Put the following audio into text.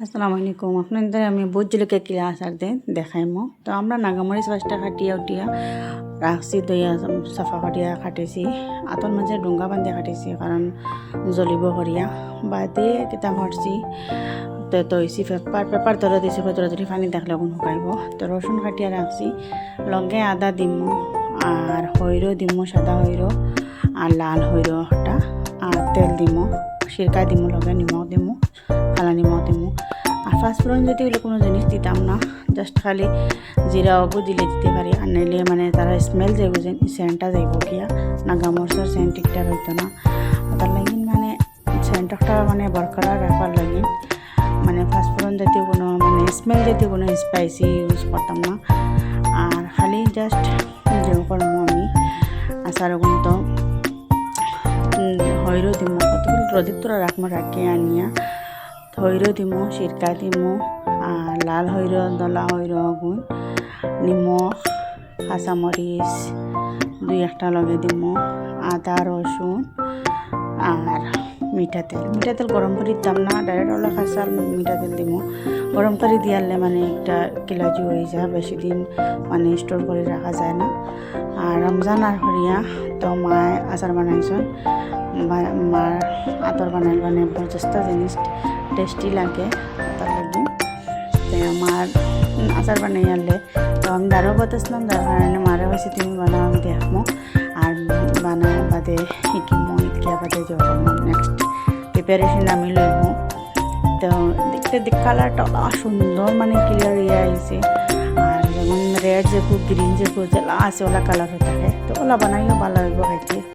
আসসালামু আলাইকুম। আপনাদের আমি ভোট জলকে কিলা আসার দেন দেখাইমো। তো আমরা নাগামরিচ পাঁচটা কাটিয়া উঠিয়া রাখছি, দইয়া সাফা করিয়া কাটিছি, আতর মাঝে ডুঙ্গা বান্ধিয়া কাটিছি কারণ জ্বলিব করিয়া বাদে কিতা করছি তো তৈছি পেপার ধরে দিছি, ধরে ধরে পানি দেখলে কোন শুকাইব। তো রসুন কাটিয়া রাখছি, লগে আদা দিমু আর হৈর দিমু, সাদা হৈর আর লাল হৈরটা, আর তেল দিমু, সিরকা দিমু, লগে নিমখ দিমু, কালা নিমখ দিমু। আর ফাঁসফোড়ন যদি ওগুলো কোনো জিনিস দিতাম না, জাস্ট খালি জিরা অবু দিলে দিতে পারি, আর নাইলে মানে তারা স্মেল যাইব, যে সেন্টটা যাইব গিয়া নাগামরিচের সেন্ট ঠিকটা হইতো না। তার লাগিন মানে সেন্টটা মানে বরকরার রাখার লাগিন মানে ফাঁসফোড়ন জাতীয় কোনো মানে স্মেল জাতীয় কোনো স্পাইসি ইউজ করতাম না। আর খালি জাস্ট যে করবো আমি আচার গুণতো হৈর দিমু, কতগুলো রোদিত তোরা রাখবো, রাখিয়ে আনিয়া হৈর দিমু, সিরকা দিমু, আর লাল হৈর, দলা হৈর গুণ, নিমখ, কাঁচামরিচ দুই একটা লগে দিমু, আদা রসুন আর মিঠা তেল গরম করে দিতাম না, ডাইরেক্ট ওলা খাসার মিঠা তেল দিমু। গরম করে দিয়ালে মানে একটা কিলাজি হয়ে যায়, বেশি দিন মানে স্টোর করে রাখা যায় না। আর রমজান আর হরিয়া তো মায় আচার বানাইছেন, মার আতর বানাইল বরজস্তা জিনিস টেস্টি লাগে, তার লাগে আমার আচার বানাই আনলে তো আমি দাঁড়াও বতাসলাম, যার কারণে মারা হয়েছে তুমি বানাও, আমি দেখবো আর বানায় বাদে শিকিমো, শিকিয়া বাদে যখন নেক্সট প্রিপারেশন আমি লইব। তো দেখতে কালারটা সুন্দর মানে ক্লিয়ার ইয়ে আইছে, আর যেমন রেড যে গ্রিন যে জেলা আছে ওলা কালার হয়ে থাকে, তো ওলা বানাইও ভালো লাগবে খাইতে।